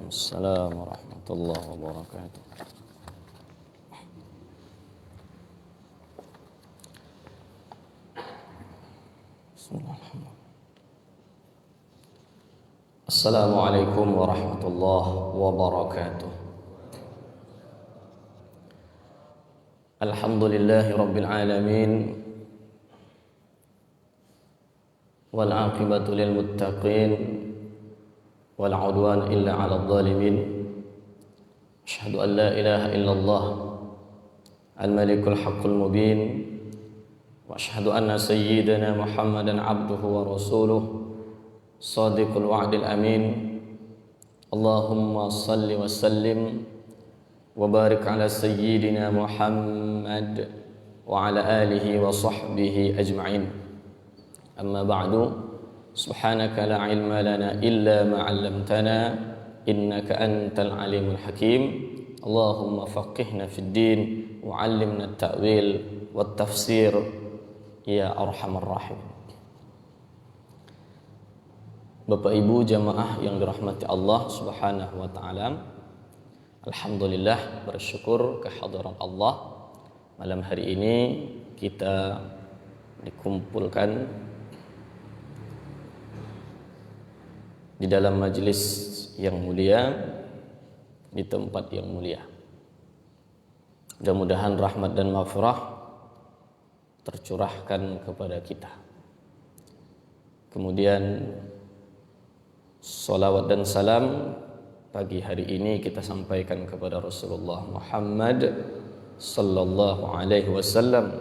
Waalaikumsalam warahmatullahi wabarakatuh. Bismillahirrahmanirrahim. Assalamualaikum warahmatullahi wabarakatuh. Alhamdulillahi rabbil alamin. Wal aqibatu lil muttaqin. Wal udwan illa 'alal zalimin. Asyhadu an la ilaha illallah al-malikul haqqul mubin wa asyhadu anna sayyidana Muhammadan 'abduhu wa rasuluh shadiqul wa'dil amin. Allahumma shalli wa sallim wa barik 'ala sayyidina Muhammad wa 'ala alihi wa sahbihi ajma'in. Amma ba'du. Subhanaka la ilma lana illa ma 'allamtana innaka antal alimul hakim. Allahumma faqihna fid din wa 'allimna at-ta'wil wat tafsir ya arhamar rahim. Bapak Ibu jamaah yang dirahmati Allah Subhanahu wa taala, alhamdulillah bersyukur kehadiran Allah. Malam hari ini kita dikumpulkan di dalam majelis yang mulia, di tempat yang mulia. Mudah-mudahan rahmat dan maghfirah tercurahkan kepada kita. Kemudian salawat dan salam pagi hari ini kita sampaikan kepada Rasulullah Muhammad sallallahu alaihi wasallam,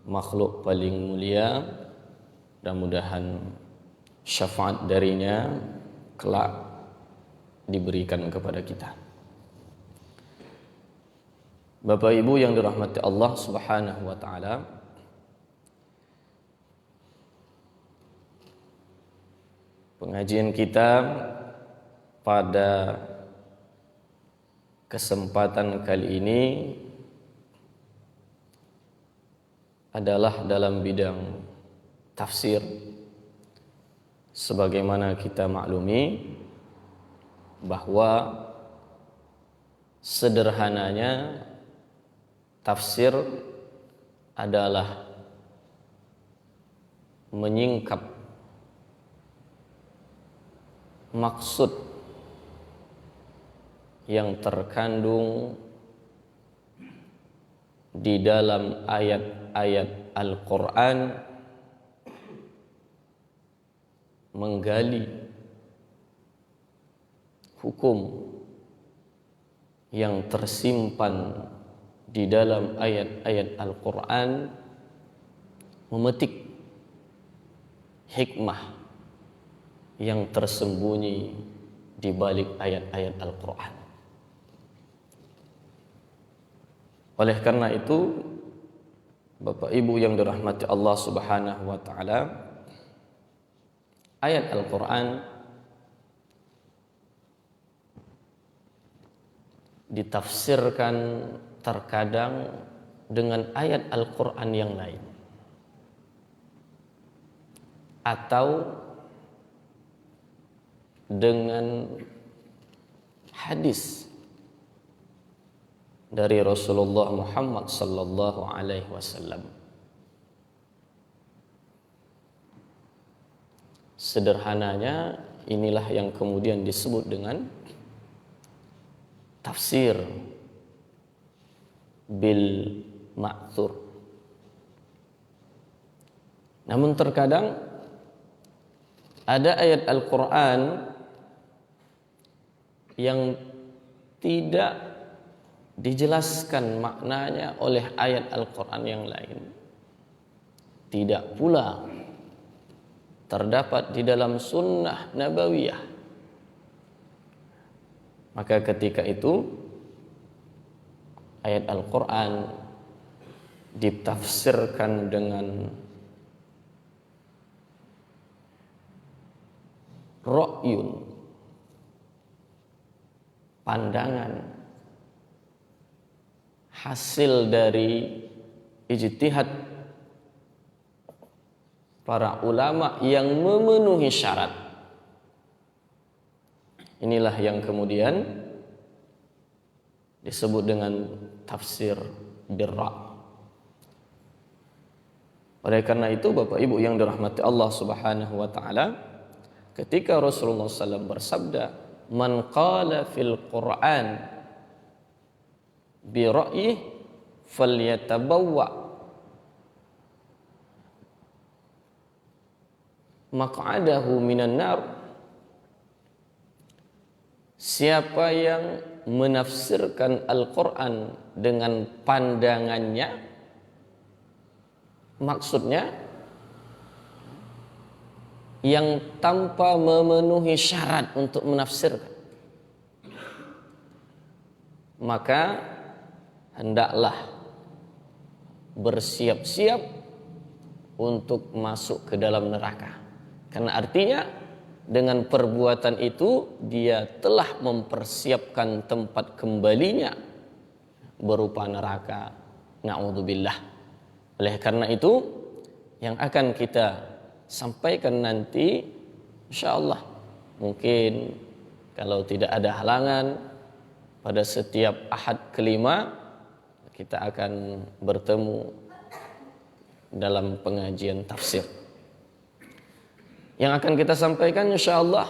makhluk paling mulia. Mudah-mudahan syafaat darinya kelak diberikan kepada kita. Bapak Ibu yang dirahmati Allah Subhanahu wa taala, pengajian kita pada kesempatan kali ini adalah dalam bidang tafsir. Sebagaimana kita maklumi bahwa sederhananya tafsir adalah menyingkap maksud yang terkandung di dalam ayat-ayat Al-Quran, menggali hukum yang tersimpan di dalam ayat-ayat Al-Quran, memetik hikmah yang tersembunyi di balik ayat-ayat Al-Quran. Oleh karena itu, Bapak Ibu yang dirahmati Allah Subhanahu wa taala, ayat Al-Quran ditafsirkan terkadang dengan ayat Al-Quran yang lain, atau dengan hadis dari Rasulullah Muhammad sallallahu alaihi wasallam. Sederhananya inilah yang kemudian disebut dengan tafsir bil ma'thur. Namun terkadang ada ayat Al-Quran yang tidak dijelaskan maknanya oleh ayat Al-Quran yang lain. Tidak pula terdapat di dalam sunnah nabawiyah. Maka ketika itu ayat Al-Quran ditafsirkan dengan ra'yun, pandangan hasil dari ijtihad para ulama yang memenuhi syarat. Inilah yang kemudian disebut dengan tafsir birra. Oleh karena itu Bapak Ibu yang dirahmati Allah Subhanahu wa taala, ketika Rasulullah SAW bersabda, "Man qala fil Qur'an bi ra'yihi falyatabawwa maq'adahu minan nar." Siapa yang menafsirkan Al-Qur'an dengan pandangannya, maksudnya yang tanpa memenuhi syarat untuk menafsirkan, maka hendaklah bersiap-siap untuk masuk ke dalam neraka. Karena artinya dengan perbuatan itu dia telah mempersiapkan tempat kembalinya berupa neraka. Na'udzubillah. Oleh karena itu yang akan kita sampaikan nanti, insyaallah mungkin kalau tidak ada halangan pada setiap Ahad kelima kita akan bertemu dalam pengajian tafsir. Yang akan kita sampaikan insyaallah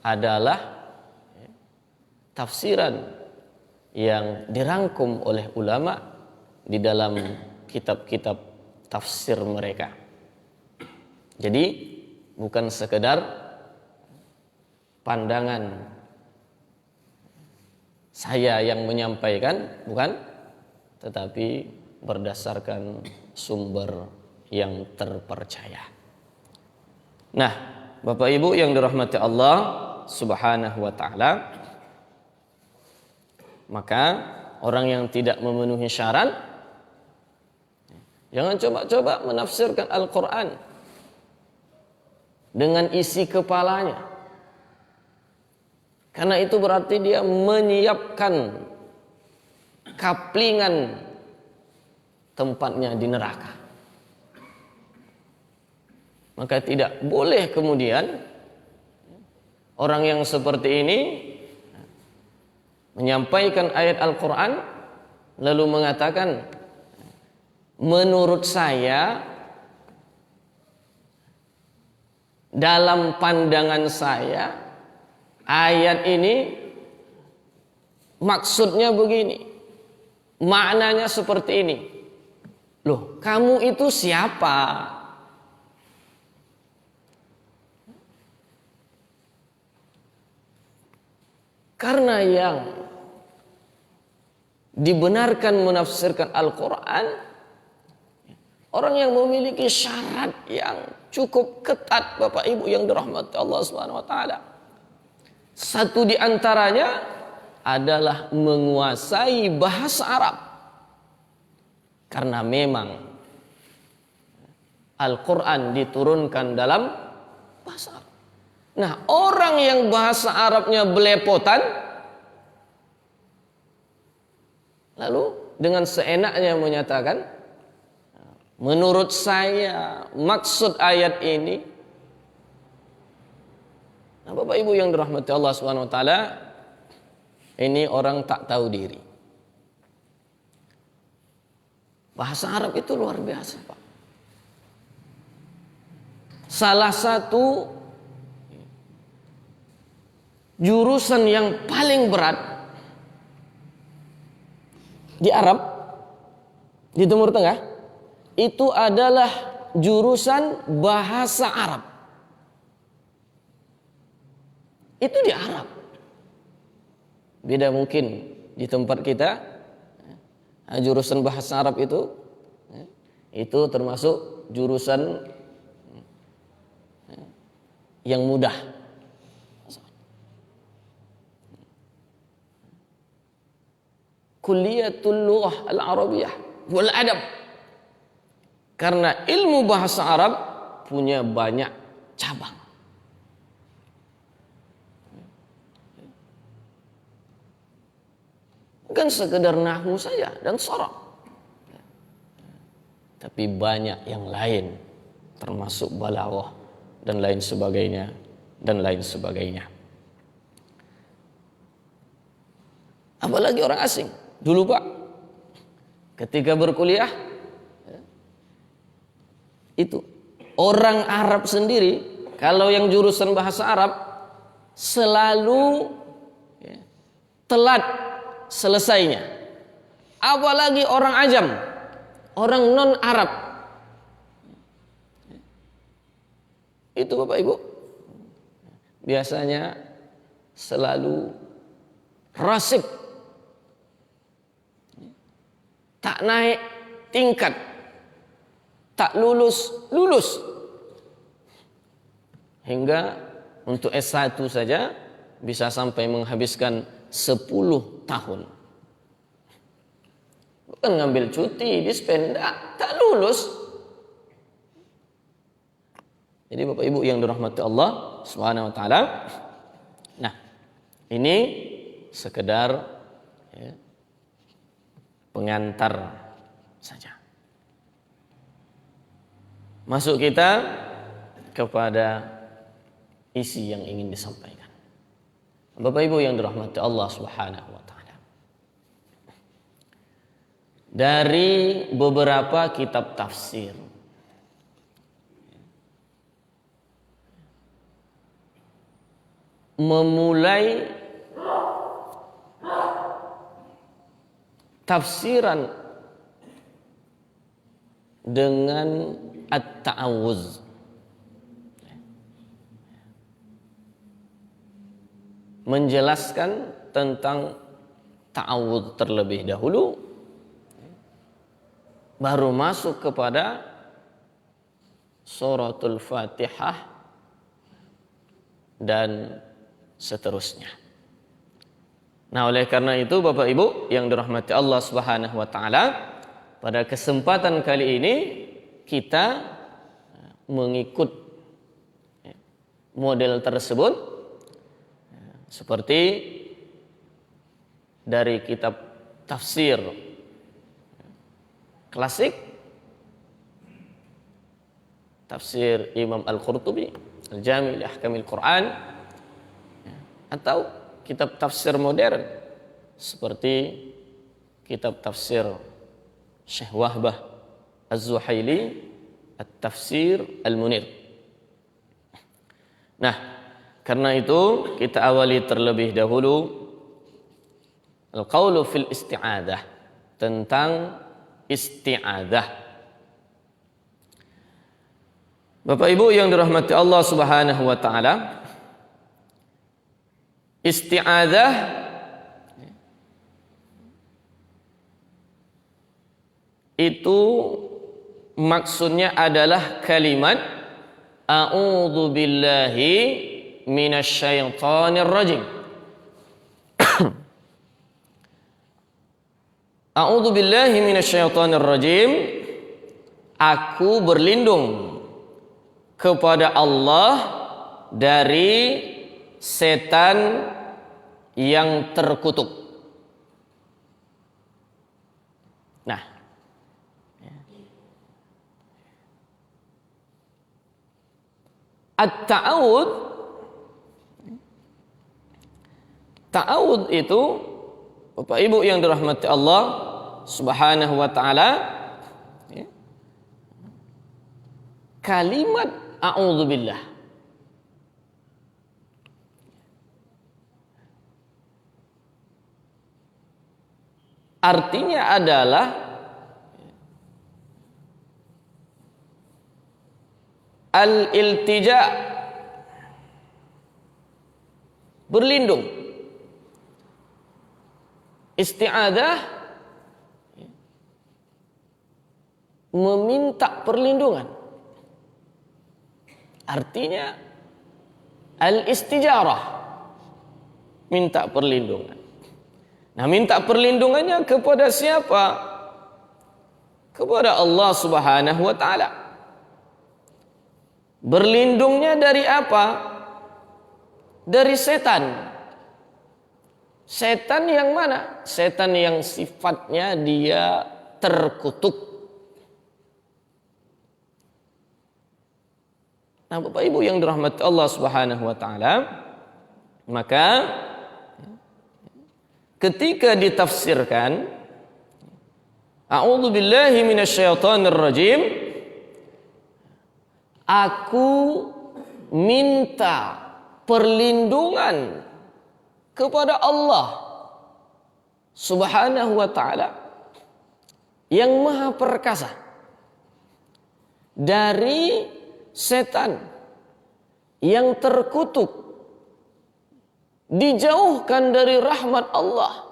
adalah tafsiran yang dirangkum oleh ulama di dalam kitab-kitab tafsir mereka. Jadi bukan sekedar pandangan saya yang menyampaikan, bukan, tetapi berdasarkan sumber yang terpercaya. Nah, Bapak Ibu yang dirahmati Allah Subhanahu wa taala, maka orang yang tidak memenuhi syarat jangan coba-coba menafsirkan Al-Quran dengan isi kepalanya. Karena itu berarti dia menyiapkan kaplingan tempatnya di neraka. Maka tidak boleh kemudian orang yang seperti ini menyampaikan ayat Al-Quran lalu mengatakan, menurut saya, dalam pandangan saya, ayat ini maksudnya begini, maknanya seperti ini. Loh, kamu itu siapa? Karena yang dibenarkan menafsirkan Al-Quran orang yang memiliki syarat yang cukup ketat, Bapak Ibu yang dirahmati Allah Subhanahu wa taala. Satu di antaranya adalah menguasai bahasa Arab. Karena memang Al-Quran diturunkan dalam bahasa Arab. Nah, orang yang bahasa Arabnya belepotan, lalu dengan seenaknya menyatakan, menurut saya maksud ayat ini. Nah, Bapak Ibu yang dirahmati Allah Subhanahu wa taala, ini orang tak tahu diri. Bahasa Arab itu luar biasa, Pak. Salah satu jurusan yang paling berat di Arab, di Timur Tengah, itu adalah jurusan bahasa Arab. Itu di Arab. Beda mungkin di tempat kita, jurusan bahasa Arab itu termasuk jurusan yang mudah. Kulliyatul Lughah Al-Arabiyah wal Adab. Karena ilmu bahasa Arab punya banyak cabang. Bukan sekedar nahwu saja dan sharaf, tapi banyak yang lain, termasuk balaghah dan lain sebagainya dan lain sebagainya. Apalagi orang asing. Dulu Pak, ketika berkuliah, itu orang Arab sendiri, kalau yang jurusan bahasa Arab selalu telat selesainya. Apalagi orang ajam, orang non Arab. Itu Bapak Ibu biasanya selalu rasib, tak naik tingkat, tak lulus hingga untuk S1 saja bisa sampai menghabiskan 10 tahun. Bukan ngambil cuti, dispen, tak lulus. Jadi Bapak Ibu yang dirahmati Allah Subhanahu wa taala. Nah, ini sekedar pengantar saja. Masuk kita kepada isi yang ingin disampaikan. Bapak Ibu yang dirahmati Allah Subhanahu wa taala. Dari beberapa kitab tafsir, memulai tafsiran dengan at-ta'awuz, menjelaskan tentang ta'awuz terlebih dahulu, baru masuk kepada suratul Fatihah dan seterusnya. Nah, oleh karena itu Bapak Ibu yang dirahmati Allah Subhanahu wa taala, pada kesempatan kali ini kita mengikut model tersebut seperti dari kitab tafsir klasik, tafsir Imam Al-Qurtubi, Al-Jami' li Ahkamil Quran, atau kitab tafsir modern seperti kitab tafsir Syekh Wahbah Az-Zuhaili, At-Tafsir Al-Munir. Nah, karena itu kita awali terlebih dahulu al-qaulu fil isti'adah, tentang isti'adah. Bapak Ibu yang dirahmati Allah Subhanahu wa taala, isti'adah itu maksudnya adalah kalimat a'udzu billahi minasyaitonir rajim. A'udzu billahi minasyaitonir rajim. Aku berlindung kepada Allah dari setan yang terkutuk. Nah, at-ta'awud, ta'awud itu Bapak Ibu yang dirahmati Allah Subhanahu wa taala, kalimat a'udzubillah artinya adalah al-iltija, berlindung. Isti'adah meminta perlindungan. Artinya al-istijarah, minta perlindungan. Nah, minta perlindungannya kepada siapa? Kepada Allah Subhanahu wa taala. Berlindungnya dari apa? Dari setan. Setan yang mana? Setan yang sifatnya dia terkutuk. Nah, Bapak Ibu yang dirahmati Allah Subhanahu wa taala, maka ketika ditafsirkan A'udzu billahi minasyaitonir rajim, aku minta perlindungan kepada Allah Subhanahu wa ta'ala yang maha perkasa dari setan yang terkutuk, dijauhkan dari rahmat Allah.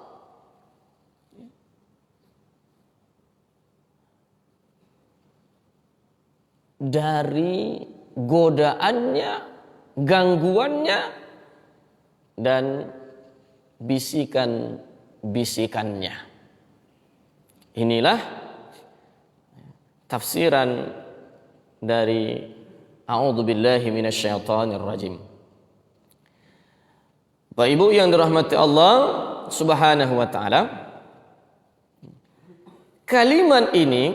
Dari godaannya, gangguannya, dan bisikan-bisikannya. Inilah tafsiran dari A'udzu billahi minasyaitonir rajim. Bapak Ibu yang dirahmati Allah Subhanahu wa taala, kalimat ini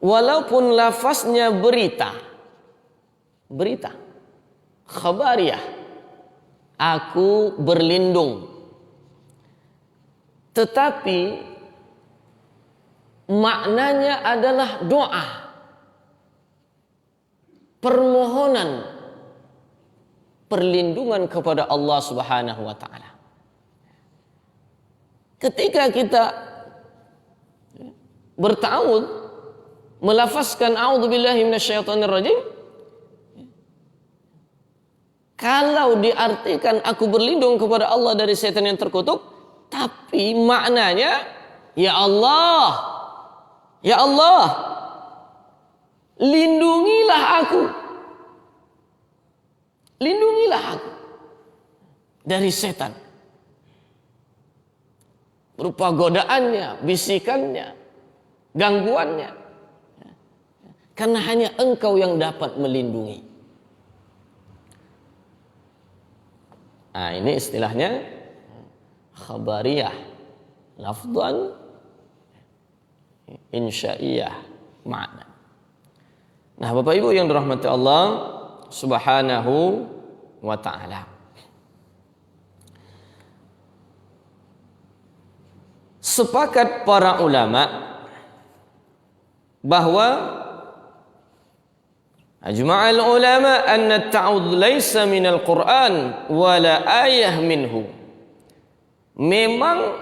walaupun lafaznya berita, khabariyah, aku berlindung, tetapi maknanya adalah doa, permohonan perlindungan kepada Allah Subhanahu wa taala. Ketika kita berta'awudz, melafazkan a'udzubillahi minasyaitonir rajim, kalau diartikan aku berlindung kepada Allah dari setan yang terkutuk, tapi maknanya ya Allah, lindungilah aku dari setan, berupa godaannya, bisikannya, gangguannya, karena hanya Engkau yang dapat melindungi. Nah, ini istilahnya khabariyah, lafdhan insya'iyah makna. Nah, Bapak Ibu yang dirahmati Allah Subhanahu wa ta'ala, sepakat para ulama bahwa ajma'al ulama anna at-ta'awudz laysa minal Qur'an wala ayah minhu. Memang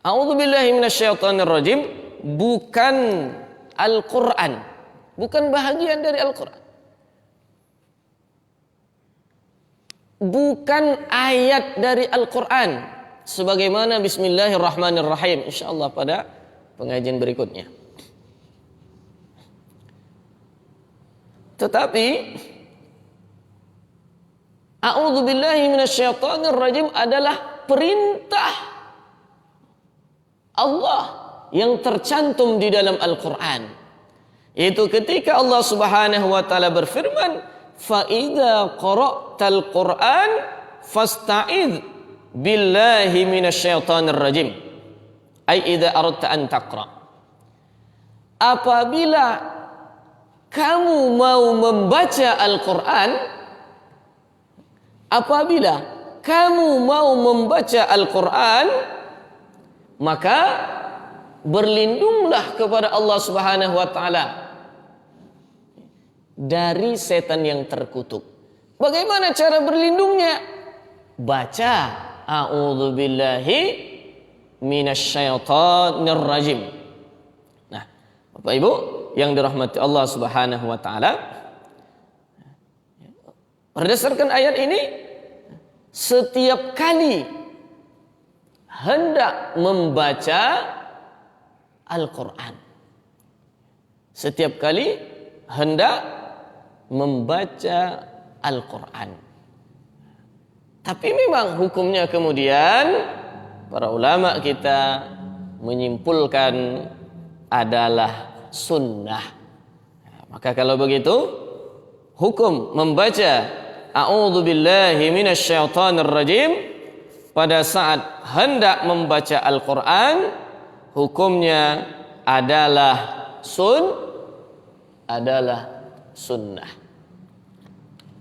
a'udzubillahi minasyaitonir rajim bukan Al-Qur'an, bukan bahagian dari Al-Qur'an, bukan ayat dari Al-Qur'an, sebagaimana bismillahirrahmanirrahim insyaallah pada pengajian berikutnya. Tetapi a'udzubillahi minasyaitonir rajim adalah perintah Allah yang tercantum di dalam Al-Qur'an. Yaitu ketika Allah Subhanahu wa taala berfirman, "Fa idza qara'tal Qur'an fasta'idz billahi minasyaitonir rajim." Ai idza aradta an taqra. Apabila kamu mau membaca Al-Qur'an, maka berlindunglah kepada Allah Subhanahu wa taala dari setan yang terkutuk. Bagaimana cara berlindungnya? Baca a'udzubillahi minasyaitonir rajim. Nah, Bapak Ibu yang dirahmati Allah Subhanahu wa taala, berdasarkan ayat ini, setiap kali hendak membaca Al-Qur'an, setiap kali hendak membaca Al-Qur'an. Tapi memang hukumnya kemudian para ulama kita menyimpulkan adalah sunnah. Maka kalau begitu, hukum membaca a'udzubillahi minasyaitonir rajim pada saat hendak membaca Al-Qur'an, hukumnya adalah sunnah.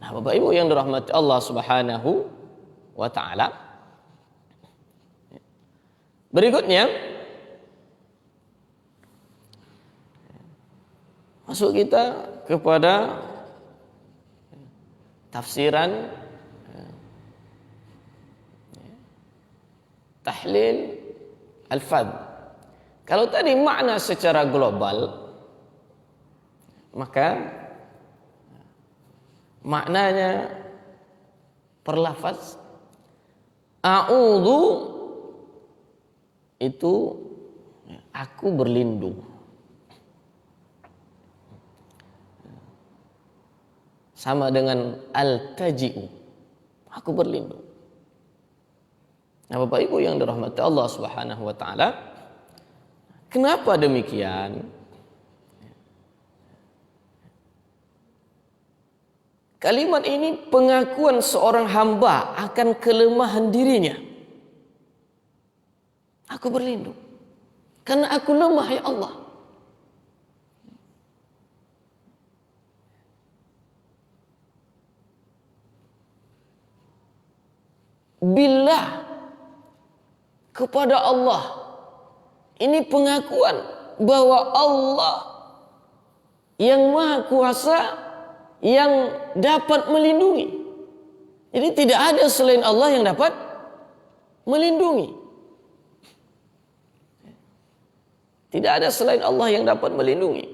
Nah, Bapak Ibu yang dirahmati Allah Subhanahu wa taala. Berikutnya masuk kita kepada tafsiran tahlil al-fadh. Kalau tadi makna secara global, maka maknanya perlafaz a'udzu itu aku berlindung. Sama dengan al-taji'u, aku berlindung. Nah, Bapak Ibu yang dirahmati Allah Subhanahu wa taala, kenapa demikian? Kalimat ini pengakuan seorang hamba akan kelemahan dirinya. Aku berlindung karena aku lemah, ya Allah. Billah, kepada Allah. Ini pengakuan bahwa Allah yang Maha Kuasa yang dapat melindungi. Jadi tidak ada selain Allah yang dapat melindungi. Tidak ada selain Allah yang dapat melindungi.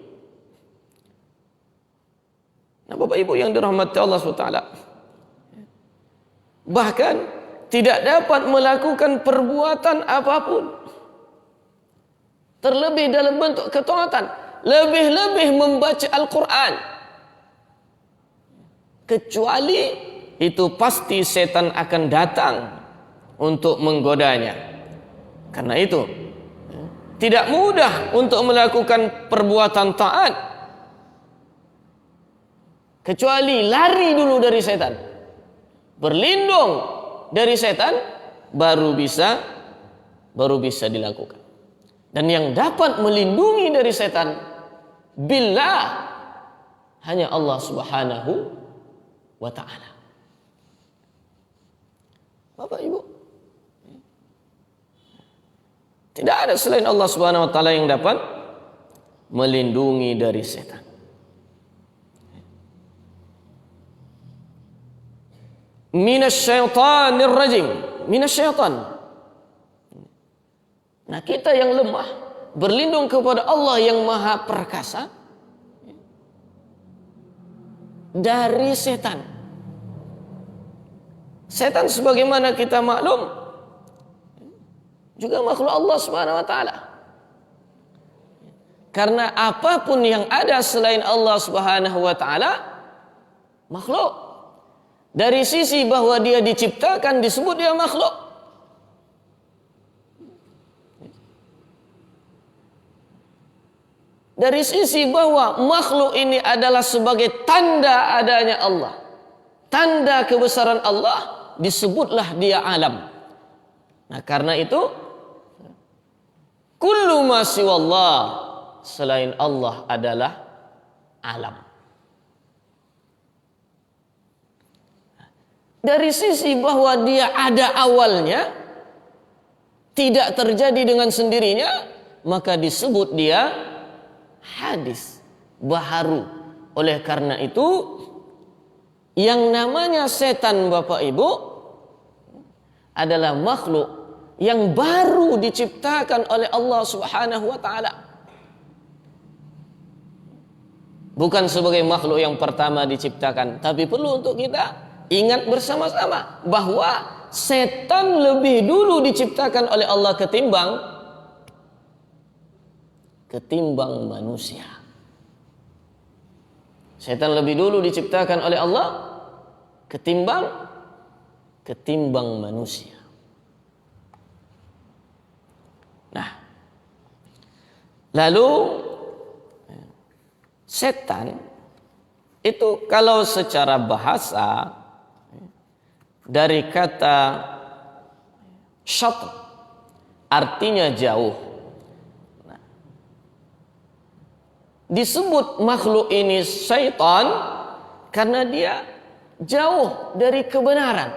Nah, Bapak Ibu yang dirahmati Allah SWT, bahkan tidak dapat melakukan perbuatan apapun, terlebih dalam bentuk ketaatan, lebih-lebih membaca Al-Quran, kecuali itu pasti setan akan datang untuk menggodanya. Karena itu tidak mudah untuk melakukan perbuatan taat, kecuali lari dulu dari setan, berlindung dari setan, baru bisa dilakukan. Dan yang dapat melindungi dari setan, billah, hanya Allah Subhanahu wa ta'ala. Bapak Ibu, tidak ada selain Allah Subhanahu wa ta'ala yang dapat melindungi dari setan. Minasyaitonir rajim, minasyaiton. Nah, kita yang lemah berlindung kepada Allah yang Maha Perkasa dari setan. Setan sebagaimana kita maklum juga makhluk Allah Subhanahu wa taala. Karena apapun yang ada selain Allah Subhanahu wa taala makhluk. Dari sisi bahwa dia diciptakan disebut dia makhluk. Dari sisi bahwa makhluk ini adalah sebagai tanda adanya Allah, tanda kebesaran Allah, disebutlah dia alam. Nah, karena itu kullu ma siwallah, selain Allah adalah alam. Dari sisi bahwa dia ada awalnya, tidak terjadi dengan sendirinya, maka disebut dia hadis baharu. Oleh karena itu, yang namanya setan, Bapak Ibu, adalah makhluk yang baru diciptakan oleh Allah Subhanahu wa ta'ala. Bukan sebagai makhluk yang pertama diciptakan, tapi perlu untuk kita ingat bersama-sama bahwa setan lebih dulu diciptakan oleh Allah ketimbang manusia. Setan lebih dulu diciptakan oleh Allah ketimbang manusia. Nah, lalu setan itu kalau secara bahasa dari kata syatr, artinya jauh. Nah, disebut makhluk ini syaitan karena dia jauh dari kebenaran.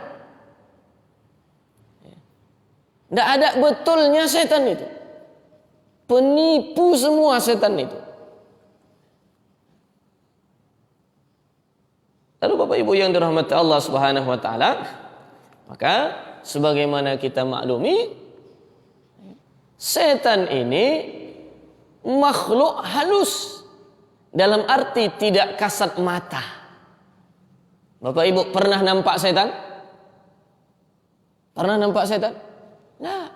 Tidak ada betulnya setan itu. Penipu semua setan itu. Lalu Bapak Ibu yang dirahmati Allah Subhanahu wa taala, maka sebagaimana kita maklumi, setan ini makhluk halus dalam arti tidak kasat mata. Bapak Ibu pernah nampak setan? Pernah nampak setan? Nah.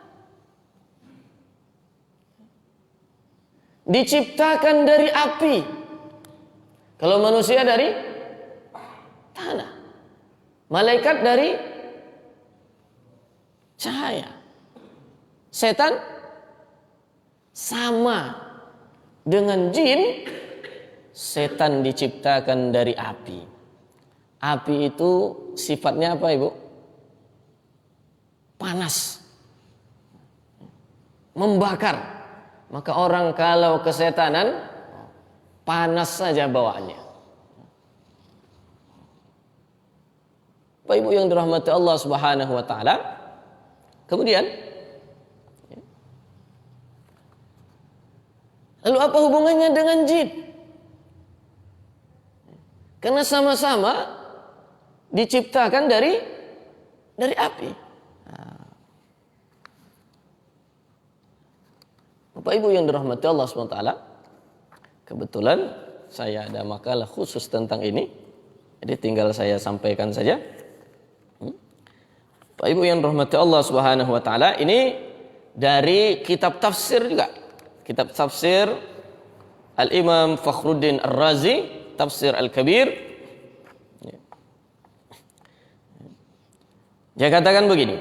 Diciptakan dari api. Kalau manusia dari tanah. Malaikat dari cahaya. Setan sama dengan jin. Setan diciptakan dari api. Api itu sifatnya apa, Ibu? Panas. Membakar. Maka orang kalau kesetanan panas saja bawaannya. Bapak Ibu yang dirahmati Allah Subhanahu wa taala. Kemudian lalu apa hubungannya dengan jin? Karena sama-sama diciptakan dari api. Bapak Ibu yang dirahmati Allah SWT, kebetulan saya ada makalah khusus tentang ini, jadi tinggal saya sampaikan saja. Bapak Ibu yang dirahmati Allah Subhanahu wa taala, ini dari kitab tafsir juga. Kitab tafsir Al-Imam Fakhruddin Ar-Razi, Tafsir Al-Kabir. Dia katakan begini,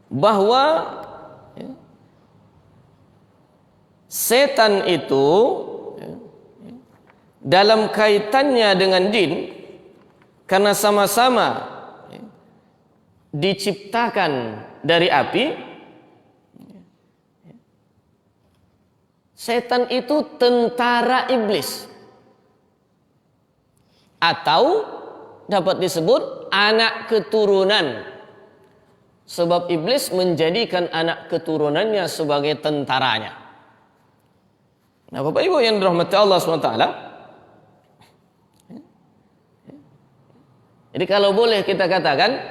bahwa setan itu dalam kaitannya dengan jin, karena sama-sama diciptakan dari api, setan itu tentara iblis, atau dapat disebut anak keturunan, sebab iblis menjadikan anak keturunannya sebagai tentaranya. Nah, Bapak Ibu yang dirahmati Allah SWT, jadi kalau boleh kita katakan,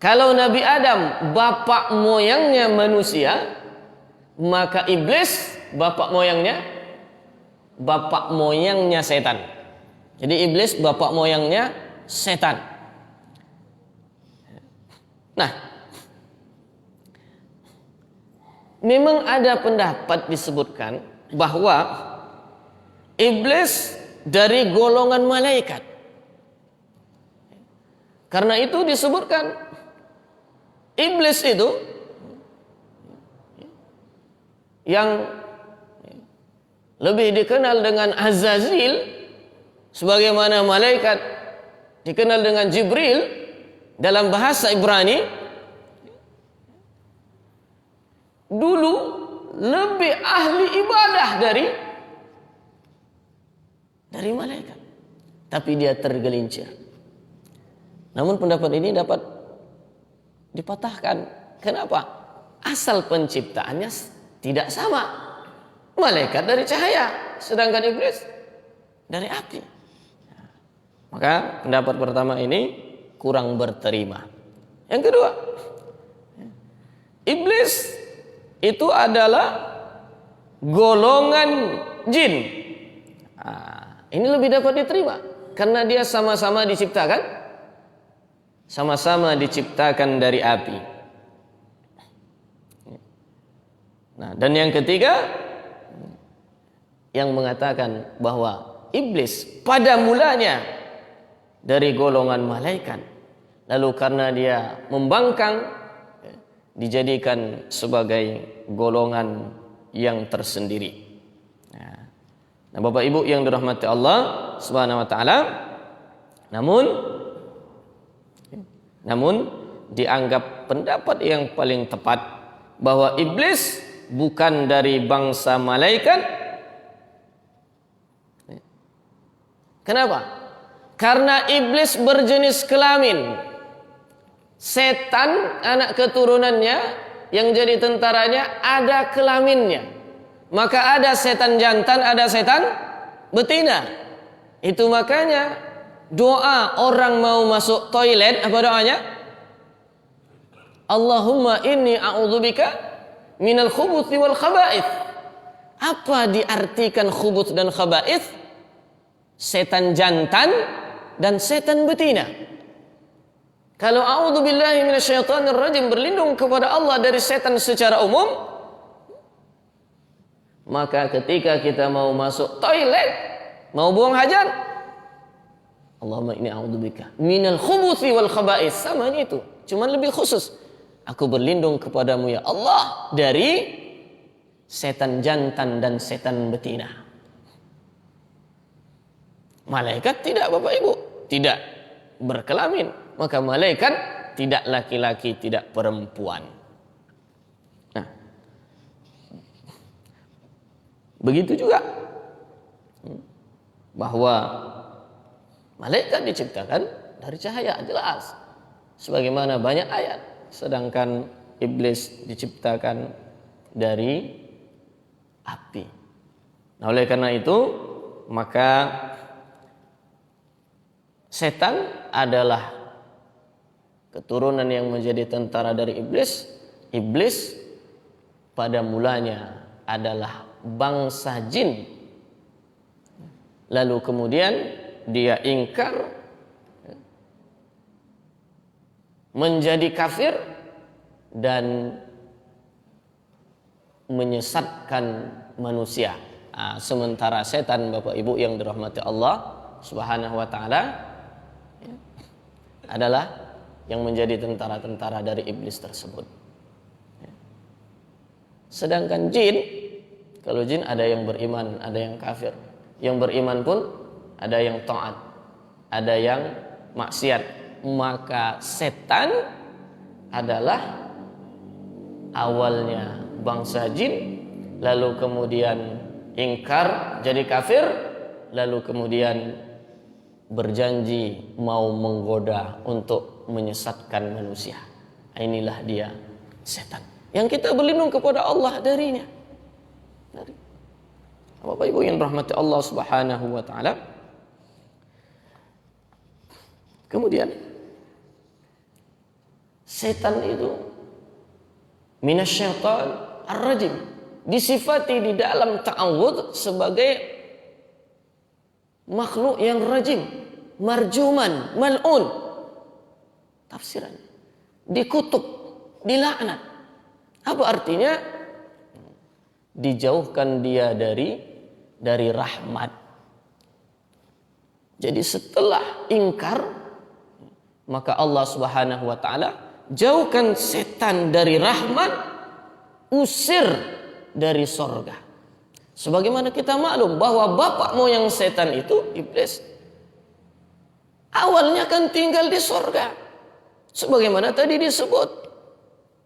kalau Nabi Adam bapak moyangnya manusia, maka iblis bapak moyangnya setan. Jadi iblis bapak moyangnya setan. Nah, memang ada pendapat disebutkan bahwa iblis dari golongan malaikat. Karena itu disebutkan iblis itu yang lebih dikenal dengan Azazil, sebagaimana malaikat dikenal dengan Jibril dalam bahasa Ibrani, dulu lebih ahli ibadah dari malaikat, tapi dia tergelincir. Namun pendapat ini dapat dipatahkan. Kenapa? Asal penciptaannya tidak sama. Malaikat dari cahaya, sedangkan iblis dari api. Maka pendapat pertama ini kurang berterima. Yang kedua, iblis itu adalah golongan jin. Ini lebih dapat diterima karena dia sama-sama diciptakan dari api. Nah, dan yang ketiga yang mengatakan bahwa iblis pada mulanya dari golongan malaikat, lalu karena dia membangkang dijadikan sebagai golongan yang tersendiri. Nah, Bapak Ibu yang dirahmati Allah Subhanahu wa taala, namun dianggap pendapat yang paling tepat bahwa iblis bukan dari bangsa malaikat, Kenapa? Karena iblis berjenis kelamin. Setan anak keturunannya yang jadi tentaranya ada kelaminnya. Maka ada setan jantan, ada setan betina. Itu makanya doa orang mau masuk toilet, apa doanya? Allahumma inni a'udzubika minal khubuthi wal khaba'ith. Apa diartikan khubuth dan khaba'ith? Setan jantan dan setan betina. Kalau a'udzubillahi minasyaitonir rajim, berlindung kepada Allah dari setan secara umum, maka ketika kita mau masuk toilet, mau buang hajat, Allahumma inni a'udzubika minal khubuthi wal khaba'ith. Sama itu, cuman lebih khusus. Aku berlindung kepadamu ya Allah dari setan jantan dan setan betina. Malaikat tidak, Bapak Ibu, tidak berkelamin. Maka malaikat tidak laki-laki, tidak perempuan. Nah, begitu juga bahwa malaikat diciptakan dari cahaya, jelas. Sebagaimana banyak ayat. Sedangkan iblis diciptakan dari api. Nah, oleh karena itu, maka setan adalah keturunan yang menjadi tentara dari iblis. Iblis pada mulanya adalah bangsa jin. Lalu kemudian dia ingkar, menjadi kafir dan menyesatkan manusia. Sementara setan, Bapak Ibu yang dirahmati Allah Subhanahu wa taala, adalah yang menjadi tentara-tentara dari iblis tersebut. Sedangkan jin, kalau jin ada yang beriman, ada yang kafir. Yang beriman pun ada yang taat, ada yang maksiat. Maka setan adalah awalnya bangsa jin, lalu kemudian ingkar jadi kafir, lalu kemudian berjanji mau menggoda untuk menyesatkan manusia. Inilah dia setan yang kita berlindung kepada Allah darinya. Bapak Ibu yang rahmati Allah Subhanahu wa taala. Kemudian setan itu minasyaitan ar-rajim, disifati di dalam ta'awudz sebagai makhluk yang rajim, marjuman, mal'un. Tafsiran, dikutuk, dilaknat. Apa artinya? Dijauhkan dia dari rahmat. Jadi setelah ingkar, maka Allah Subhanahu wa taala jauhkan setan dari rahmat, usir dari sorga. Sebagaimana kita maklum bahwa bapak moyang setan itu iblis, awalnya kan tinggal di sorga. Sebagaimana tadi disebut,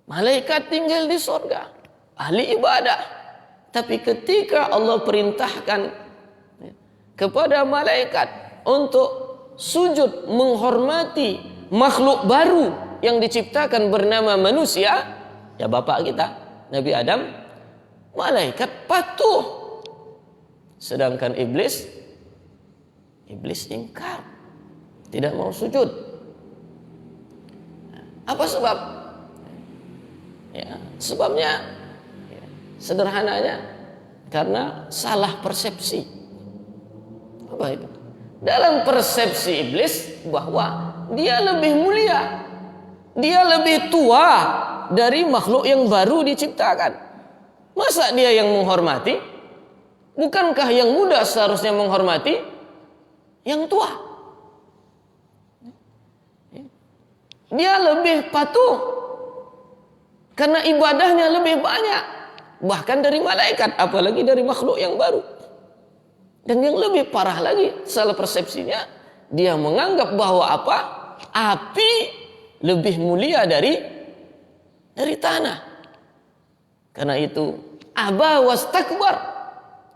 malaikat tinggal di sorga, ahli ibadah. Tapi ketika Allah perintahkan kepada malaikat untuk sujud menghormati makhluk baru yang diciptakan bernama manusia, ya bapak kita Nabi Adam, malaikat patuh. Sedangkan iblis ingkar, tidak mau sujud. Apa sebab? Ya, sebabnya sederhananya karena salah persepsi. Apa itu? Dalam persepsi iblis bahwa dia lebih mulia, dia lebih tua dari makhluk yang baru diciptakan. Masa dia yang menghormati? Bukankah yang muda seharusnya menghormati yang tua? Dia lebih patuh karena ibadahnya lebih banyak, bahkan dari malaikat, apalagi dari makhluk yang baru. Dan yang lebih parah lagi, salah persepsinya, dia menganggap bahwa apa? Api lebih mulia dari tanah. Karena itu aba wastakbar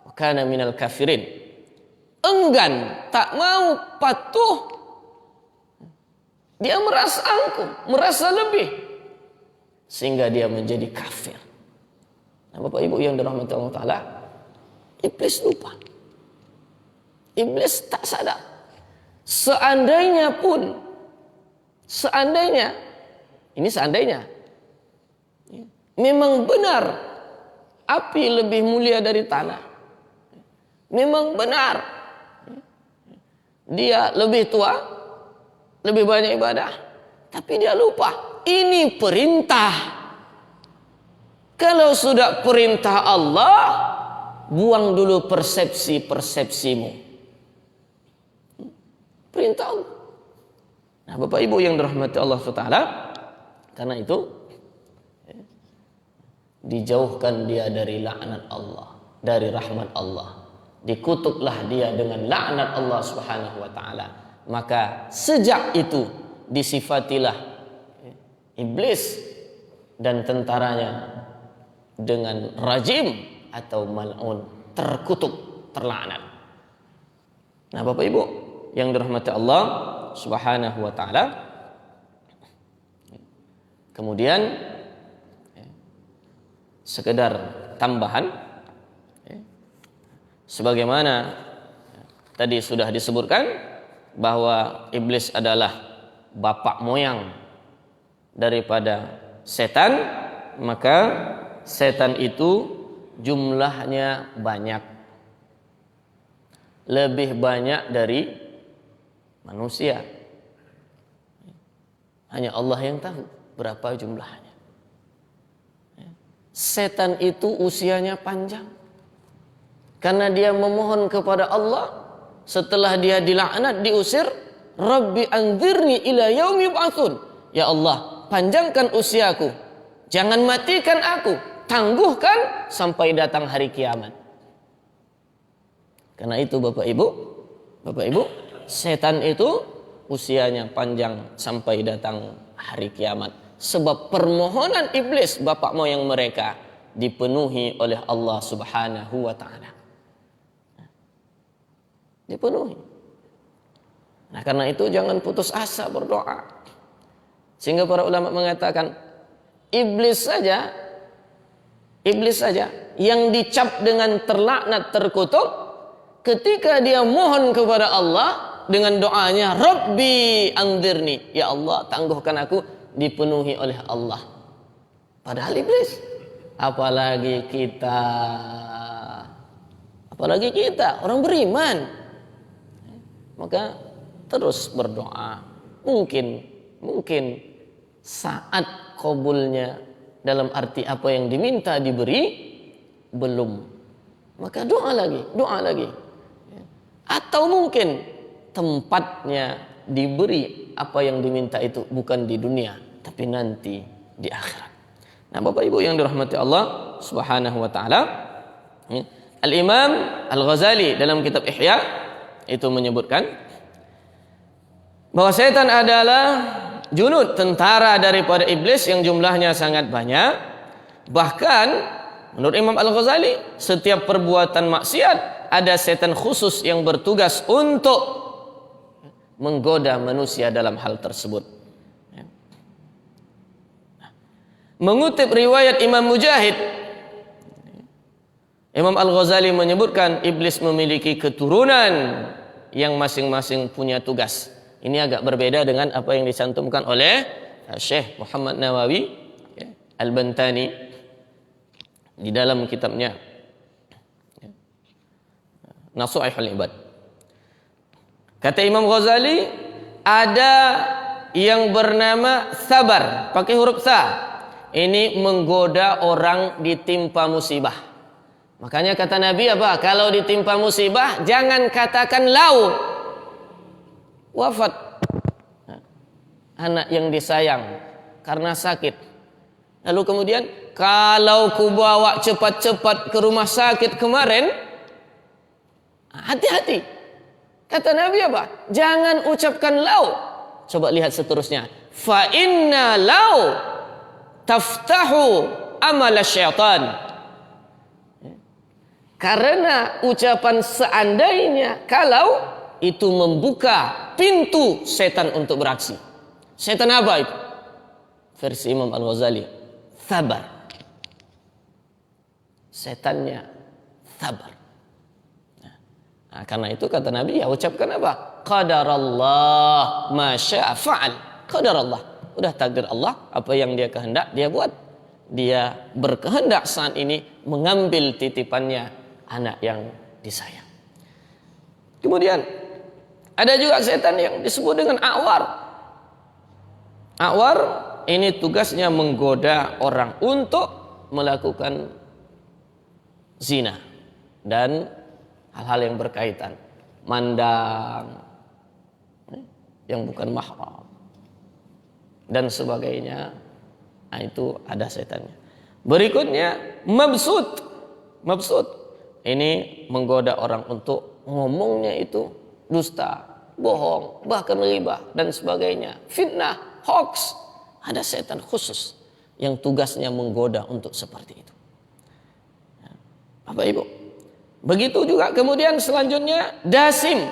wa kana minal kafirin, enggan, tak mau patuh, dia merasa angkuh, merasa lebih, sehingga dia menjadi kafir. Nah, Bapak Ibu yang dirahmati Allah Ta'ala, iblis lupa. Iblis tak sadar. Seandainya, ini seandainya, memang benar api lebih mulia dari tanah. Memang benar dia lebih tua, lebih banyak ibadah, tapi dia lupa. Ini perintah. Kalau sudah perintah Allah, buang dulu persepsi-persepsimu. Perintah Allah. Nah, Bapak Ibu yang dirahmati Allah Ta'ala, karena itu dijauhkan dia dari laknat Allah, dari rahmat Allah. Dikutuklah dia dengan laknat Allah Subhanahu wa Ta'ala. Maka sejak itu disifatilah iblis dan tentaranya dengan rajim atau mal'un, terkutuk, terlaknat. Nah, Bapak Ibu yang dirahmati Allah Subhanahu wa Ta'ala, kemudian sekedar tambahan, sebagaimana tadi sudah disebutkan bahwa iblis adalah bapak moyang daripada setan, maka setan itu jumlahnya banyak, lebih banyak dari manusia. Hanya Allah yang tahu berapa jumlahnya. Setan itu usianya panjang, karena dia memohon kepada Allah setelah dia dilaknat, diusir, Rabbi anzirni ila yaumi yub'atsun. Ya Allah, panjangkan usiaku, jangan matikan aku, tangguhkan sampai datang hari kiamat. Karena itu Bapak Ibu, setan itu usianya panjang sampai datang hari kiamat. Sebab permohonan iblis, bapak moyang mereka, dipenuhi oleh Allah Subhanahu wa Ta'ala. Dipenuhi. Nah, karena itu jangan putus asa berdoa. Sehingga para ulama mengatakan iblis saja yang dicap dengan terlaknat, terkutuk, ketika dia mohon kepada Allah dengan doanya Rabbi anzirni, ya Allah tangguhkan aku, dipenuhi oleh Allah. Padahal iblis, apalagi kita orang beriman, maka terus berdoa. Mungkin saat qabulnya, dalam arti apa yang diminta diberi, belum, maka doa lagi. Atau mungkin tempatnya diberi apa yang diminta itu bukan di dunia, tapi nanti di akhirat. Nah, Bapak Ibu yang dirahmati Allah Subhanahu wa Ta'ala, Al-Imam Al-Ghazali dalam kitab Ihya itu menyebutkan bahwa setan adalah junud, tentara daripada iblis yang jumlahnya sangat banyak. Bahkan menurut Imam Al-Ghazali, setiap perbuatan maksiat ada setan khusus yang bertugas untuk menggoda manusia dalam hal tersebut. Mengutip riwayat Imam Mujahid, Imam Al-Ghazali menyebutkan iblis memiliki keturunan yang masing-masing punya tugas. Ini agak berbeda dengan apa yang dicantumkan oleh Syekh Muhammad Nawawi Al-Bantani di dalam kitabnya Nasu'ihul Ibad. Kata Imam Ghazali, ada yang bernama sabar, pakai huruf sa. Ini menggoda orang ditimpa musibah. Makanya kata Nabi apa? Kalau ditimpa musibah, jangan katakan lau, wafat anak yang disayang karena sakit. Lalu kemudian, kalau ku bawa cepat-cepat ke rumah sakit kemarin, hati-hati. Kata Nabi apa? Jangan ucapkan lau. Coba lihat seterusnya. Fa inna lau taftahu amal syaitan. Karena ucapan seandainya, kalau itu membuka pintu setan untuk beraksi. Setan apa itu? Versi Imam Al-Ghazali, sabar. Setannya sabar. Nah, karena itu kata Nabi, ya ucapkan apa? Qadarallah ma syaa fa'al. Qadarallah, udah takdir Allah, apa yang dia kehendak dia buat. Dia berkehendak saat ini mengambil titipannya anak yang disayang. Kemudian ada juga setan yang disebut dengan a'war. A'war ini tugasnya menggoda orang untuk melakukan zina dan hal-hal yang berkaitan, mandang yang bukan mahram dan sebagainya. Nah, itu ada setannya. Berikutnya mabsut. Mabsut ini menggoda orang untuk ngomongnya itu dusta, bohong, bahkan ghibah dan sebagainya, fitnah, hoax. Ada setan khusus yang tugasnya menggoda untuk seperti itu. Bapak Ibu, begitu juga kemudian selanjutnya dasim.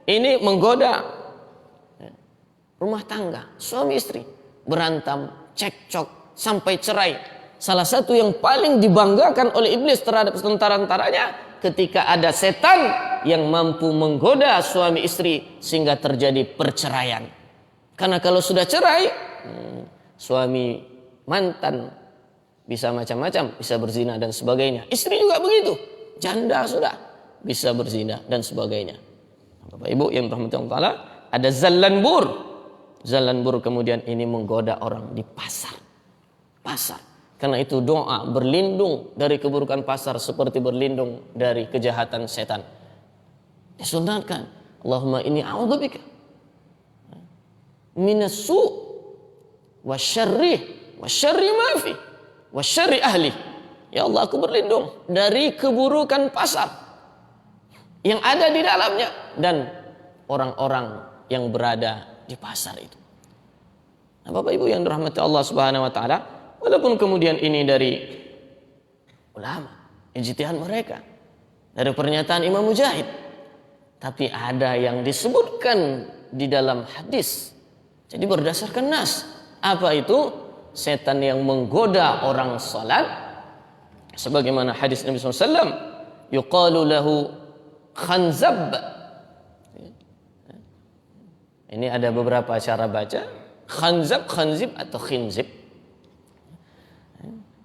Ini menggoda rumah tangga, suami istri berantem, cekcok sampai cerai. Salah satu yang paling dibanggakan oleh iblis terhadap tentara-tentaranya ketika ada setan yang mampu menggoda suami istri sehingga terjadi perceraian. Karena kalau sudah cerai, suami mantan bisa macam-macam, bisa berzina dan sebagainya. Istri juga begitu, janda sudah bisa berzina dan sebagainya. Bapak Ibu yang dirahmati Allah, ada zallanbur. Zallanbur kemudian ini menggoda orang di pasar. Karena itu doa berlindung dari keburukan pasar seperti berlindung dari kejahatan setan. Disunatkan, Allahumma inni a'udzubika minas su' wa syarri ma fi wa syarri ahli. Ya Allah, aku berlindung dari keburukan pasar yang ada di dalamnya dan orang-orang yang berada di pasar itu. Nah, Bapak Ibu yang dirahmati Allah Subhanahu wa taala, walaupun kemudian ini dari ulama, ijtihad mereka, dari pernyataan Imam Mujahid, tapi ada yang disebutkan di dalam hadis. Jadi berdasarkan nas. Apa itu? Setan yang menggoda orang salat, sebagaimana hadis Nabi SAW, yuqalu lahu khanzab. Ini ada beberapa cara baca, khanzab, khanzib atau khinzib.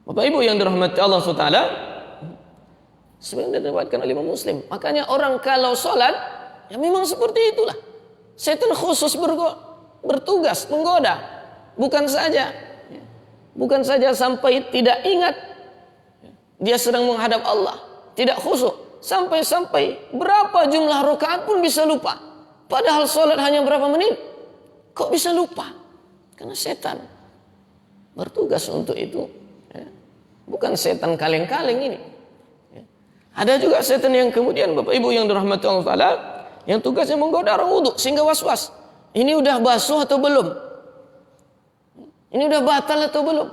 Bapak Ibu yang dirahmati Allah SWT, sebenarnya diriwayatkan oleh Imam Muslim. Makanya orang kalau sholat, ya memang seperti itulah. Setan khusus bertugas menggoda. Bukan saja sampai tidak ingat dia sedang menghadap Allah, tidak khusyuk, sampai berapa jumlah rakaat pun bisa lupa. Padahal sholat hanya berapa menit, kok bisa lupa? Karena setan bertugas untuk itu. Bukan setan kaleng-kaleng ini. Ada juga setan yang kemudian, Bapak Ibu yang dirahmati Allah Ta'ala, yang tugasnya menggoda orang wudu sehingga was-was. Ini udah basuh atau belum? Ini udah batal atau belum?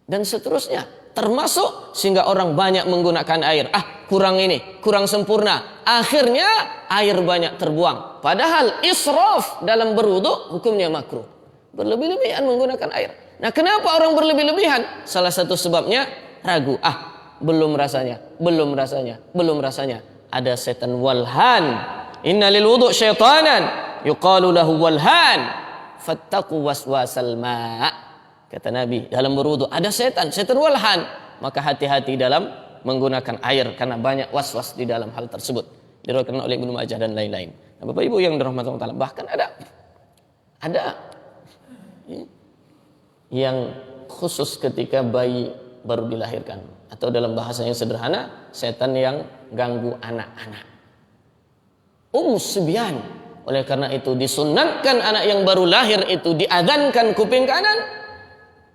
Dan seterusnya. Termasuk sehingga orang banyak menggunakan air. Kurang ini, kurang sempurna. Akhirnya air banyak terbuang. Padahal israf dalam berwudu hukumnya makruh. Berlebih-lebihan menggunakan air. Nah, kenapa orang berlebih-lebihan? Salah satu sebabnya ragu. Belum rasanya. Ada setan walhan. Inna lil wudu syaitanan yuqalu lahu walhan fattaqu waswasal ma'. Kata Nabi, dalam berwudu ada setan walhan. Maka hati-hati dalam menggunakan air karena banyak waswas di dalam hal tersebut. Diriwayatkan oleh Ibnu Majah dan lain-lain. Nah, Bapak Ibu yang dirahmati Allah, bahkan ada yang khusus ketika bayi baru dilahirkan, atau dalam bahasa yang sederhana, setan yang ganggu anak-anak. Subyan. Oleh karena itu disunatkan anak yang baru lahir itu diadzankan kuping kanan,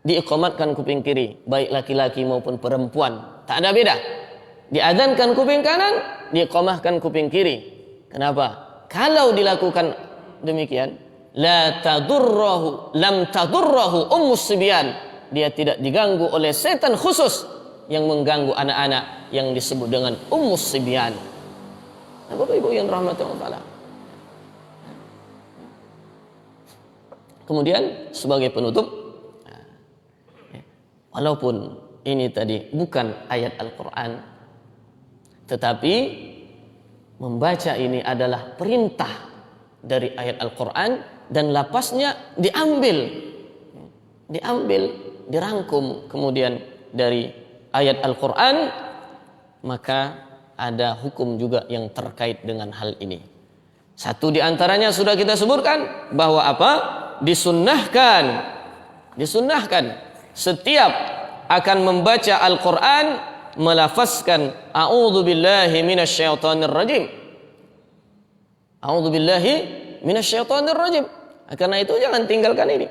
diiqamatkan kuping kiri, baik laki-laki maupun perempuan, tak ada beda. Diadzankan kuping kanan, diiqamahkan kuping kiri. Kenapa? Kalau dilakukan demikian, lam tadurrahu subyan, dia tidak diganggu oleh setan khusus yang mengganggu anak-anak yang disebut dengan ummus sibyan. Nah, Bapak Ibu yang dirahmati Allah Ta'ala. Kemudian sebagai penutup, walaupun ini tadi bukan ayat Al-Quran, tetapi membaca ini adalah perintah dari ayat Al-Quran dan lapasnya dirangkum kemudian dari ayat Al-Quran, maka ada hukum juga yang terkait dengan hal ini. Satu di antaranya sudah kita sebutkan bahwa apa? Disunnahkan setiap akan membaca Al-Quran melafazkan a'udzu billahi minasyaitonir rajim. A'udzu billahi minasyaitonir rajim. Karena itu jangan tinggalkan ini.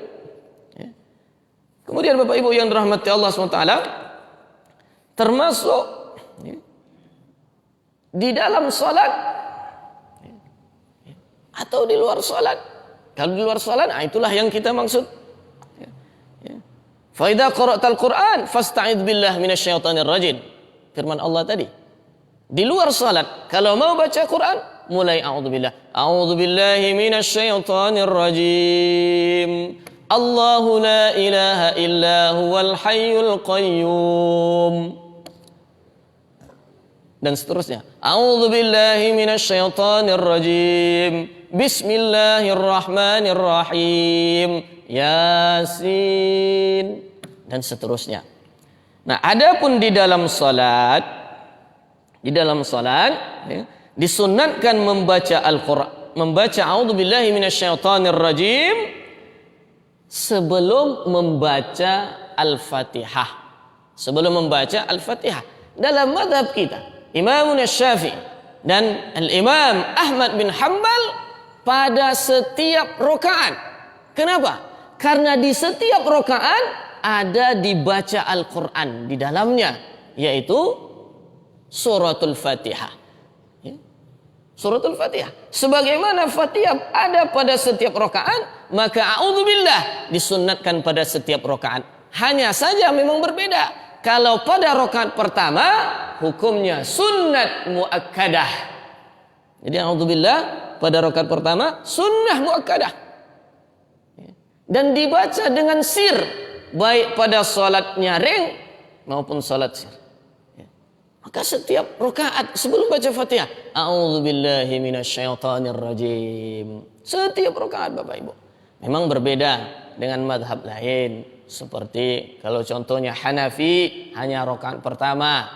Kemudian Bapak Ibu yang dirahmati Allah SWT, termasuk di dalam salat atau di luar salat. Kalau di luar salat, itulah yang kita maksud. Fa idza qara'tal Qur'an fasta'idz billahi minasyaitonir rajim. Firman Allah tadi. Di luar salat, kalau mau baca Quran, mulai a'udzubillah. A'udzubillahi minasyaitonir rajim. Allahu la ilaha illa huwal hayyul qayyum. Dan seterusnya. A'udzubillahi minasyaitonir rajim. Bismillahirrahmanirrahim. Yasin. Dan seterusnya. Nah, adapun di dalam salat disunatkan membaca Al-Qur'an, membaca a'udzubillahi minasyaitonir rajim sebelum membaca Al-Fatihah. Sebelum membaca Al-Fatihah. Dalam mazhab kita, Imam Syafi'i dan Al-Imam Ahmad bin Hanbal pada setiap rakaat. Kenapa? Karena di setiap rakaat ada dibaca Al-Quran di dalamnya, yaitu suratul Fatihah. Suratul Fatihah. Sebagaimana Fatihah ada pada setiap rakaat, maka a'udzubillah disunnatkan pada setiap rakaat. Hanya saja memang berbeda. Kalau pada rakaat pertama, hukumnya sunnat muakkadah. Jadi a'udzubillah pada rakaat pertama sunnah muakkadah. Dan dibaca dengan sir, baik pada salat nyaring maupun salat sir. Maka setiap rakaat sebelum baca Fatihah, a'udzubillahi minasyaitonir rajim. Setiap rakaat Bapak Ibu. Memang berbeda dengan mazhab lain. Seperti kalau contohnya Hanafi hanya rakaat pertama,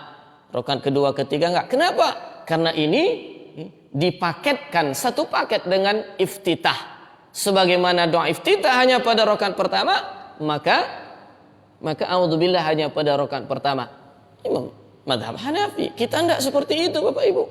rakaat kedua, ketiga enggak. Kenapa? Karena ini dipaketkan satu paket dengan iftitah. Sebagaimana doa iftitah hanya pada rakaat pertama, maka a'udzubillah hanya pada rakaat pertama. Imam mazhab Hanafi, kita enggak seperti itu Bapak Ibu.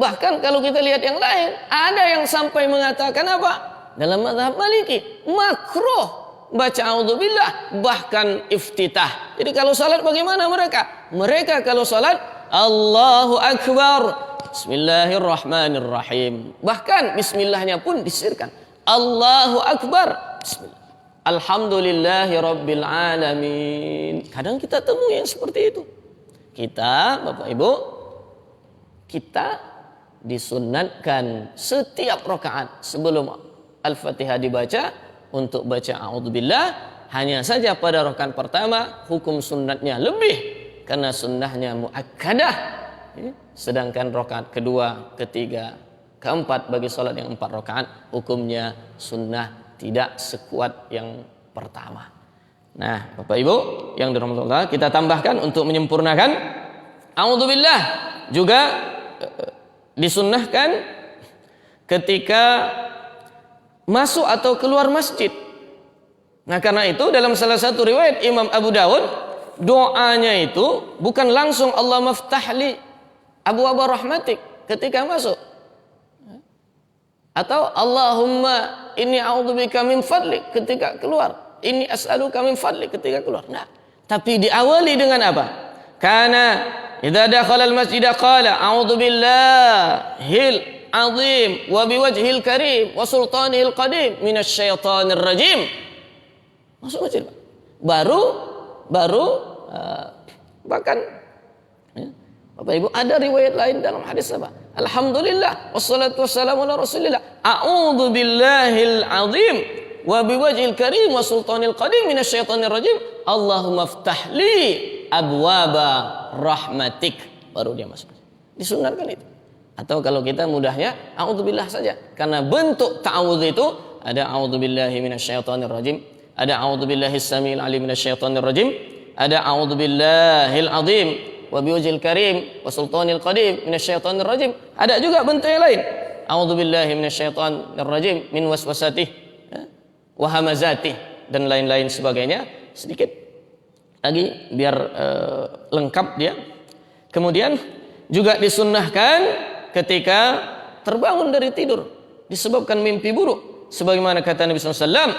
Bahkan kalau kita lihat yang lain, ada yang sampai mengatakan apa? Dalam mazhab Maliki, makruh baca a'udzubillah bahkan iftitah. Jadi kalau salat bagaimana mereka? Mereka kalau salat Allahu Akbar, Bismillahirrahmanirrahim. Bahkan bismillahnya pun disirkan. Allahu Akbar, Bismillah. Alhamdulillahi Rabbil Alamin. Kadang kita temui yang seperti itu. Kita, Bapak Ibu, kita disunatkan setiap rakaat sebelum Al-Fatihah dibaca untuk baca a'udzubillah. Hanya saja pada rakaat pertama hukum sunnatnya lebih karena sunnahnya muakkadah. Sedangkan rakaat kedua, ketiga, keempat bagi salat yang 4 rakaat hukumnya sunnah, tidak sekuat yang pertama. Nah, Bapak Ibu yang dirahmati Allah, kita tambahkan untuk menyempurnakan a'udzubillah juga disunnahkan ketika masuk atau keluar masjid. Nah, karena itu dalam salah satu riwayat Imam Abu Dawud, doanya itu bukan langsung Allah maftahli abwaaba rahmatik ketika masuk, atau Allahumma inni a'udzubika min fadlik ketika keluar, inni as'aluka min fadlik ketika keluar. Nah, tapi diawali dengan apa? Kana idza dakhala al-masjid qala a'udzu billahil azim wa biwajhil karim wa sultanihil qadim minasyaitonir rajim. Masuk masjid, Pak. Baru Bahkan ya, Bapak Ibu, ada riwayat lain dalam hadis apa? Alhamdulillah wassalatu wassalamu ala Rasulillah. A'udzu billahil azim wa biwajhil karim wa sultanil qadim minasyaitonir rajim. Allahumma ftah li abwaba rahmatik. Baru dia masuk. Disunahkan itu. Atau kalau kita mudahnya a'udzubillah saja. Karena bentuk ta'awudz itu ada a'udzubillahi minasyaitonir rajim, ada a'udzubillahis samiil alim minasyaitonir rajim, ada a'udzubillahil azim wa biwajhil karim wa sultanil qadim minasyaitonir rajim. Ada juga bentuk yang lain. A'udzubillahi minasyaitonir rajim min waswasatih wa hamazatih dan lain-lain sebagainya. Sedikit lagi biar lengkap dia. Kemudian juga disunnahkan ketika terbangun dari tidur disebabkan mimpi buruk, sebagaimana kata Nabi SAW,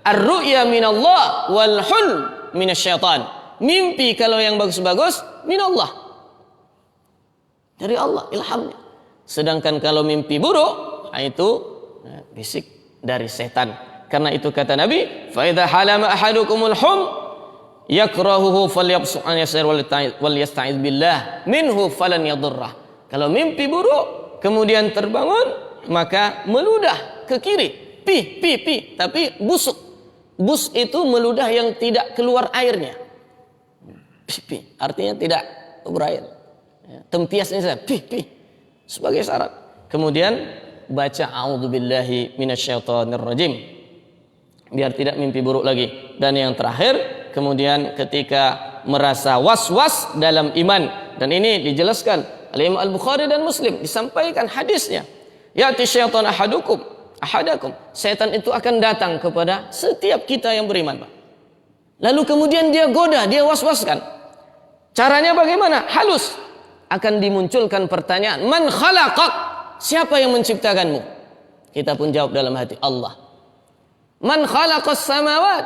ar-ru'ya minallah wal hulm minasyaitan. Mimpi kalau yang bagus-bagus minallah, dari Allah ilhamnya. Sedangkan kalau mimpi buruk itu bisik dari setan. Karena itu kata Nabi, fa idza halama ahadukumul hum yakrahuhu falyabsu an yasir wal yasta'iz billah minhu falan yadurrah. Kalau mimpi buruk kemudian terbangun, maka meludah ke kiri, pi, tapi busuk. Bus itu meludah yang tidak keluar airnya. Pi, artinya tidak berair. Tempiasnya saja, pi, sebagai syarat. Kemudian baca a'udzubillahi minasyaitonir rajim, biar tidak mimpi buruk lagi. Dan yang terakhir, kemudian ketika merasa was-was dalam iman, dan ini dijelaskan oleh Imam Al-Bukhari dan Muslim, disampaikan hadisnya, ya'ti syaitan ahadakum, setan itu akan datang kepada setiap kita yang beriman, Pak. Lalu kemudian dia goda, dia was-waskan. Caranya bagaimana? Halus. Akan dimunculkan pertanyaan, man khalaqak? Siapa yang menciptakanmu? Kita pun jawab dalam hati, Allah. Man khalaqas samawat?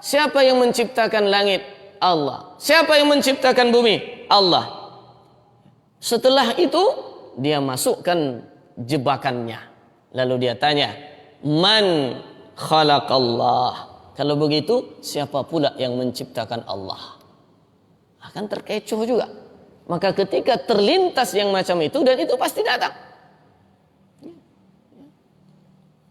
Siapa yang menciptakan langit? Allah. Siapa yang menciptakan bumi? Allah. Setelah itu dia masukkan jebakannya. Lalu dia tanya, man khalaqallah? Kalau begitu, siapa pula yang menciptakan Allah? Akan terkecoh juga. Maka ketika terlintas yang macam itu, dan itu pasti datang.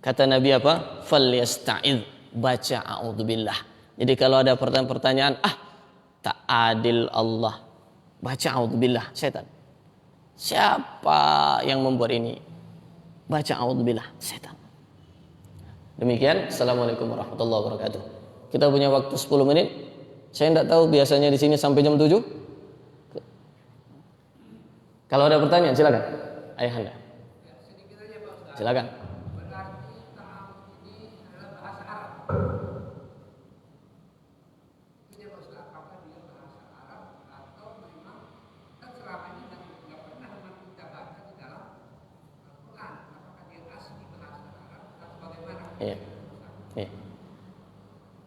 Kata Nabi apa? Falyasta'idz, baca a'udzubillah. Jadi kalau ada pertanyaan, tak adil Allah, baca a'udzubillah, setan. Siapa yang membuat ini? Baca a'udzubillah, setan. Demikian. Assalamualaikum warahmatullahi wabarakatuh. Kita punya waktu 10 menit. Saya tidak tahu biasanya di sini sampai jam 7. Kalau ada pertanyaan silakan. Ayahanda. Silakan.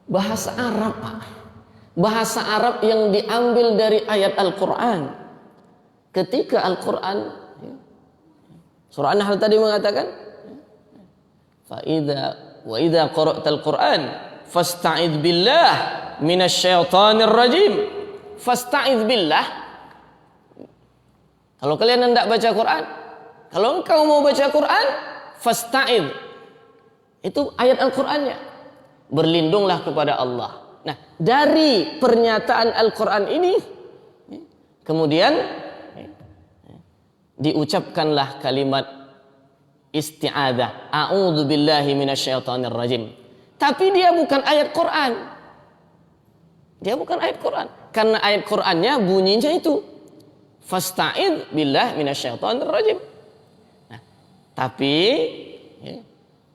Bahasa Arab, Pak. Bahasa Arab yang diambil dari ayat Al-Quran. Ketika Al-Quran, surah An-Nahl tadi mengatakan, wa idza qara'tal Qur'an fasta'idz billah minasyaitonir rajim. Fasta'idz billah. Kalau kalian hendak baca Quran, kalau engkau mau baca Quran, fasta'idz. Itu ayat Al-Qur'annya. Berlindunglah kepada Allah. Nah, dari pernyataan Al-Quran ini kemudian diucapkanlah kalimat isti'adzah, a'udzu billahi minasyaitonir rajim. Tapi dia bukan ayat Quran. Dia bukan ayat Quran. Karena ayat Qurannya bunyinya itu fasta'idz billahi minasyaitonir rajim. Nah, tapi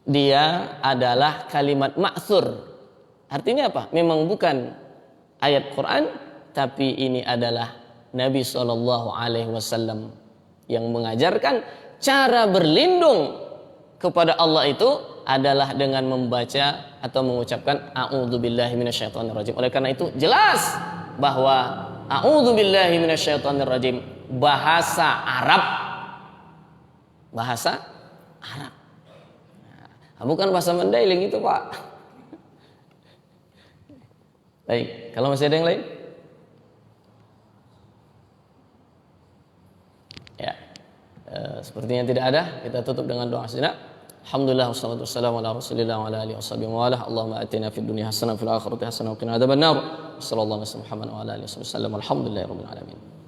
dia adalah kalimat ma'thur. Artinya apa? Memang bukan ayat Quran, tapi ini adalah Nabi SAW yang mengajarkan cara berlindung kepada Allah itu adalah dengan membaca atau mengucapkan a'udzubillahi minasyaitonir rajim. Oleh karena itu jelas bahwa a'udzubillahi minasyaitonir rajim bahasa Arab. Bahasa Arab. Bukan bahasa Mandailing itu, Pak. Baik, kalau masih ada yang lain? Sepertinya tidak ada, kita tutup dengan doa sejenak. Alhamdulillah wassalatu wassalamu ala Rasulillah wa ala alihi washabihi wa ala. Allahumma atina fid dunya hasanah wa fil akhirati hasanah wa qina adzabannar. Sallallahu alaihi wasallam wa ala alihi wasallam. Alhamdulillahirabbil alamin.